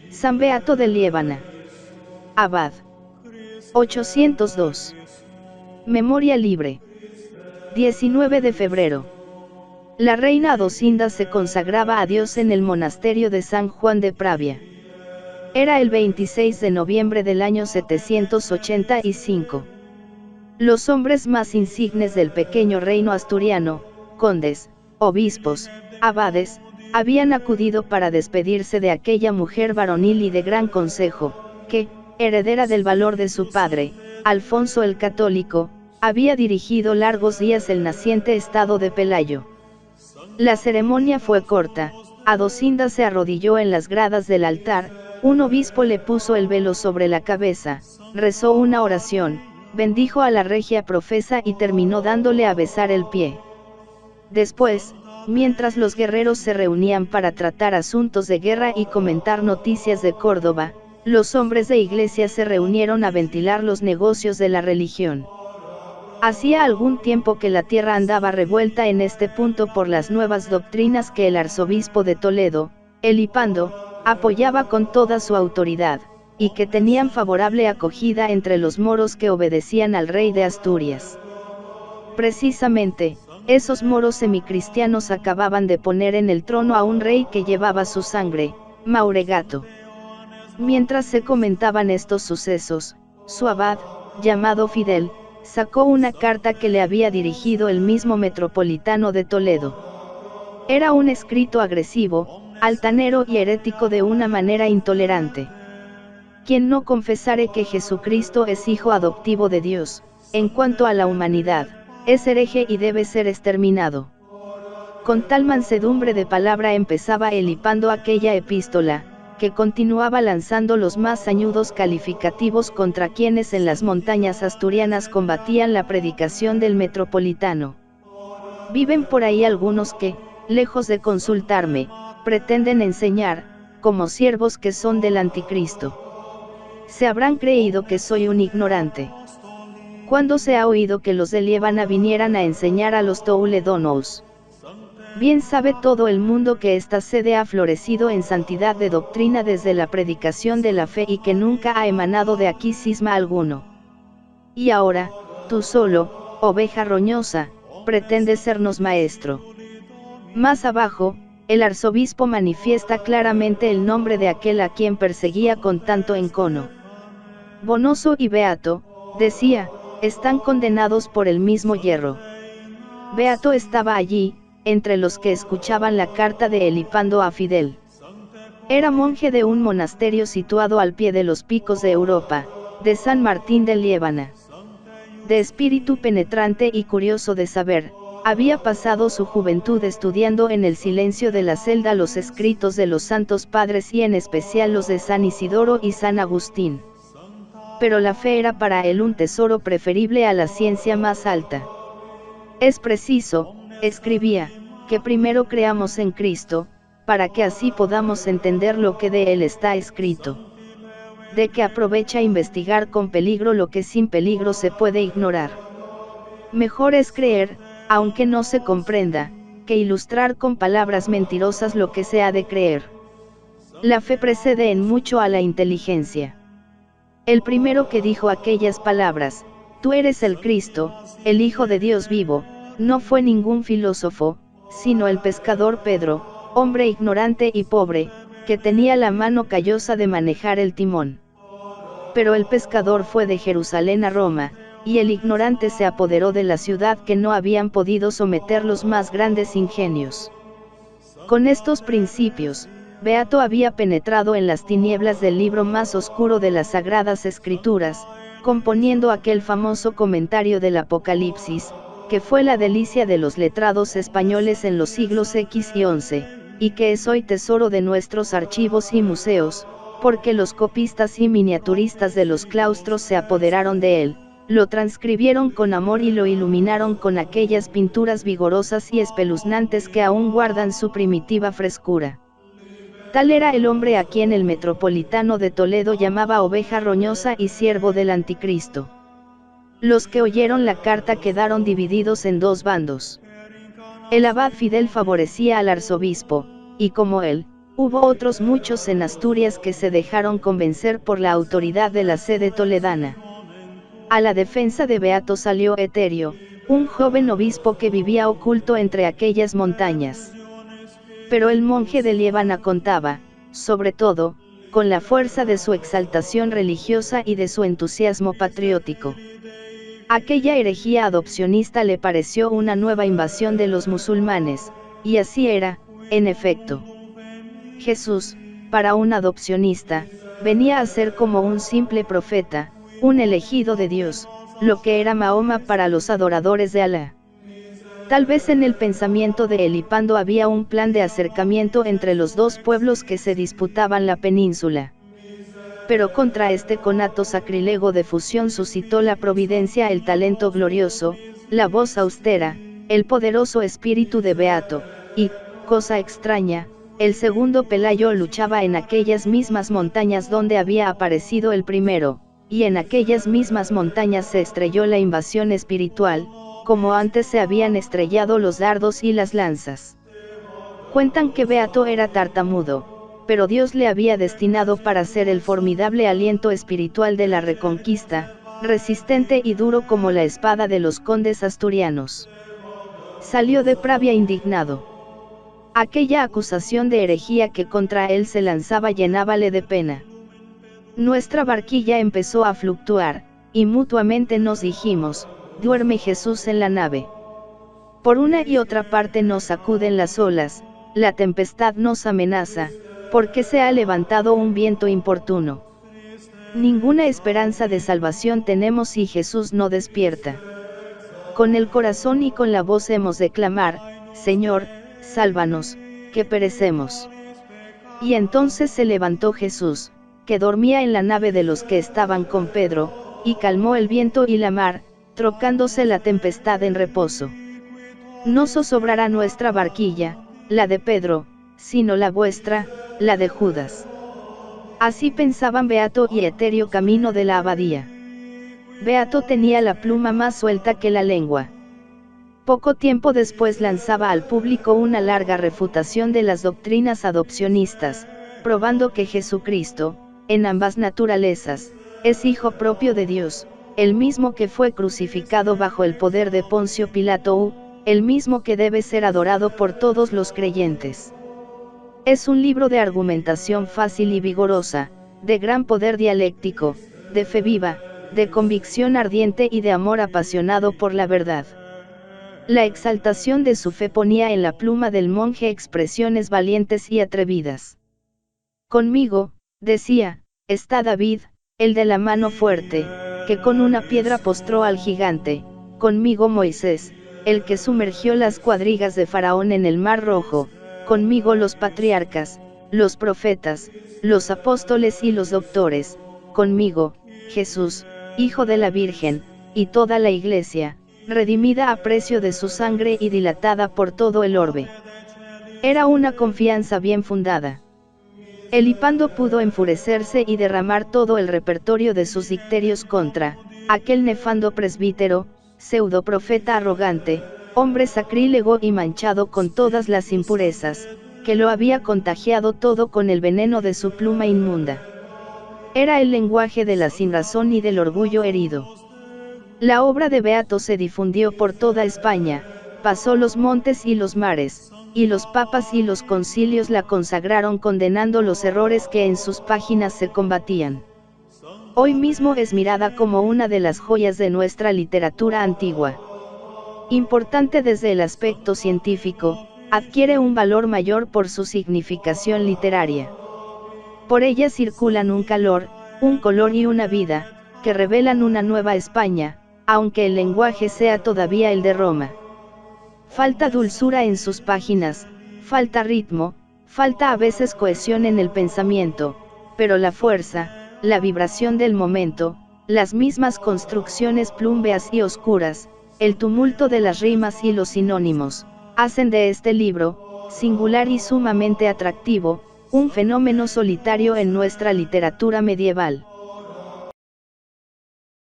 San Beato de Liébana. Abad. 802. Memoria libre. 19 de febrero. La reina Adosinda se consagraba a Dios en el monasterio de San Juan de Pravia. Era el 26 de noviembre del año 785. Los hombres más insignes del pequeño reino asturiano, condes, obispos, abades, habían acudido para despedirse de aquella mujer varonil y de gran consejo, que, heredera del valor de su padre, Alfonso el Católico, había dirigido largos días el naciente estado de Pelayo. La ceremonia fue corta. Adosinda se arrodilló en las gradas del altar, un obispo le puso el velo sobre la cabeza, rezó una oración, bendijo a la regia profesa y terminó dándole a besar el pie. Después, mientras los guerreros se reunían para tratar asuntos de guerra y comentar noticias de Córdoba, los hombres de iglesia se reunieron a ventilar los negocios de la religión. Hacía algún tiempo que la tierra andaba revuelta en este punto por las nuevas doctrinas que el arzobispo de Toledo, Elipando, apoyaba con toda su autoridad, y que tenían favorable acogida entre los moros que obedecían al rey de Asturias. Precisamente, esos moros semicristianos acababan de poner en el trono a un rey que llevaba su sangre, Mauregato. Mientras se comentaban estos sucesos, su abad, llamado Fidel, sacó una carta que le había dirigido el mismo metropolitano de Toledo. Era un escrito agresivo, altanero y herético de una manera intolerante. Quien no confesare que Jesucristo es hijo adoptivo de Dios, en cuanto a la humanidad, es hereje y debe ser exterminado. Con tal mansedumbre de palabra empezaba Elipando aquella epístola, que continuaba lanzando los más sañudos calificativos contra quienes en las montañas asturianas combatían la predicación del metropolitano. Viven por ahí algunos que, lejos de consultarme, pretenden enseñar, como siervos que son del anticristo. Se habrán creído que soy un ignorante. ¿Cuándo se ha oído que los de Liébana vinieran a enseñar a los Touledonous? Bien sabe todo el mundo que esta sede ha florecido en santidad de doctrina desde la predicación de la fe y que nunca ha emanado de aquí cisma alguno. Y ahora, tú solo, oveja roñosa, pretendes sernos maestro. Más abajo, el arzobispo manifiesta claramente el nombre de aquel a quien perseguía con tanto encono. Bonoso y Beato, decía, están condenados por el mismo hierro. Beato estaba allí, entre los que escuchaban la carta de Elipando a Fidel. Era monje de un monasterio situado al pie de los picos de Europa, de San Martín de Liébana. De espíritu penetrante y curioso de saber, había pasado su juventud estudiando en el silencio de la celda los escritos de los santos padres y en especial los de San Isidoro y San Agustín. Pero la fe era para él un tesoro preferible a la ciencia más alta. Es preciso, escribía, que primero creamos en Cristo, para que así podamos entender lo que de él está escrito. De que aprovecha investigar con peligro lo que sin peligro se puede ignorar. Mejor es creer, aunque no se comprenda, que ilustrar con palabras mentirosas lo que se ha de creer. La fe precede en mucho a la inteligencia. El primero que dijo aquellas palabras, tú eres el Cristo, el Hijo de Dios vivo, no fue ningún filósofo, sino el pescador Pedro, hombre ignorante y pobre, que tenía la mano callosa de manejar el timón. Pero el pescador fue de Jerusalén a Roma, y el ignorante se apoderó de la ciudad que no habían podido someter los más grandes ingenios. Con estos principios, Beato había penetrado en las tinieblas del libro más oscuro de las Sagradas Escrituras, componiendo aquel famoso comentario del Apocalipsis, que fue la delicia de los letrados españoles en los siglos X y XI, y que es hoy tesoro de nuestros archivos y museos, porque los copistas y miniaturistas de los claustros se apoderaron de él, lo transcribieron con amor y lo iluminaron con aquellas pinturas vigorosas y espeluznantes que aún guardan su primitiva frescura. Tal era el hombre a quien el metropolitano de Toledo llamaba oveja roñosa y siervo del anticristo. Los que oyeron la carta quedaron divididos en dos bandos. El abad Fidel favorecía al arzobispo, y como él, hubo otros muchos en Asturias que se dejaron convencer por la autoridad de la sede toledana. A la defensa de Beato salió Eterio, un joven obispo que vivía oculto entre aquellas montañas. Pero el monje de Liébana contaba, sobre todo, con la fuerza de su exaltación religiosa y de su entusiasmo patriótico. Aquella herejía adopcionista le pareció una nueva invasión de los musulmanes, y así era, en efecto. Jesús, para un adopcionista, venía a ser como un simple profeta, un elegido de Dios, lo que era Mahoma para los adoradores de Alá. Tal vez en el pensamiento de Elipando había un plan de acercamiento entre los dos pueblos que se disputaban la península. Pero contra este conato sacrílego de fusión suscitó la providencia el talento glorioso, la voz austera, el poderoso espíritu de Beato, y, cosa extraña, el segundo Pelayo luchaba en aquellas mismas montañas donde había aparecido el primero, y en aquellas mismas montañas se estrelló la invasión espiritual, como antes se habían estrellado los dardos y las lanzas. Cuentan que Beato era tartamudo, pero Dios le había destinado para ser el formidable aliento espiritual de la reconquista, resistente y duro como la espada de los condes asturianos. Salió de Pravia indignado. Aquella acusación de herejía que contra él se lanzaba llenábale de pena. Nuestra barquilla empezó a fluctuar, y mutuamente nos dijimos, duerme Jesús en la nave. Por una y otra parte nos sacuden las olas, la tempestad nos amenaza, porque se ha levantado un viento importuno. Ninguna esperanza de salvación tenemos si Jesús no despierta. Con el corazón y con la voz hemos de clamar, Señor, sálvanos, que perecemos. Y entonces se levantó Jesús, que dormía en la nave de los que estaban con Pedro, y calmó el viento y la mar, trocándose la tempestad en reposo. No zozobrará nuestra barquilla, la de Pedro, sino la vuestra, la de Judas. Así pensaban Beato y Eterio camino de la abadía. Beato tenía la pluma más suelta que la lengua. Poco tiempo después lanzaba al público una larga refutación de las doctrinas adopcionistas, probando que Jesucristo, en ambas naturalezas, es hijo propio de Dios, el mismo que fue crucificado bajo el poder de Poncio Pilato, el mismo que debe ser adorado por todos los creyentes. Es un libro de argumentación fácil y vigorosa, de gran poder dialéctico, de fe viva, de convicción ardiente y de amor apasionado por la verdad. La exaltación de su fe ponía en la pluma del monje expresiones valientes y atrevidas. Conmigo, decía, está David, el de la mano fuerte, que con una piedra postró al gigante, conmigo Moisés, el que sumergió las cuadrigas de Faraón en el Mar Rojo, conmigo los patriarcas, los profetas, los apóstoles y los doctores, conmigo, Jesús, Hijo de la Virgen, y toda la Iglesia, redimida a precio de su sangre y dilatada por todo el orbe. Era una confianza bien fundada. Elipando pudo enfurecerse y derramar todo el repertorio de sus dicterios contra aquel nefando presbítero, pseudoprofeta arrogante, hombre sacrílego y manchado con todas las impurezas, que lo había contagiado todo con el veneno de su pluma inmunda. Era el lenguaje de la sinrazón y del orgullo herido. La obra de Beato se difundió por toda España, pasó los montes y los mares, y los papas y los concilios la consagraron condenando los errores que en sus páginas se combatían. Hoy mismo es mirada como una de las joyas de nuestra literatura antigua. Importante desde el aspecto científico, adquiere un valor mayor por su significación literaria. Por ella circulan un calor, un color y una vida, que revelan una nueva España, aunque el lenguaje sea todavía el de Roma. Falta dulzura en sus páginas, falta ritmo, falta a veces cohesión en el pensamiento, pero la fuerza, la vibración del momento, las mismas construcciones plúmbeas y oscuras, el tumulto de las rimas y los sinónimos, hacen de este libro, singular y sumamente atractivo, un fenómeno solitario en nuestra literatura medieval.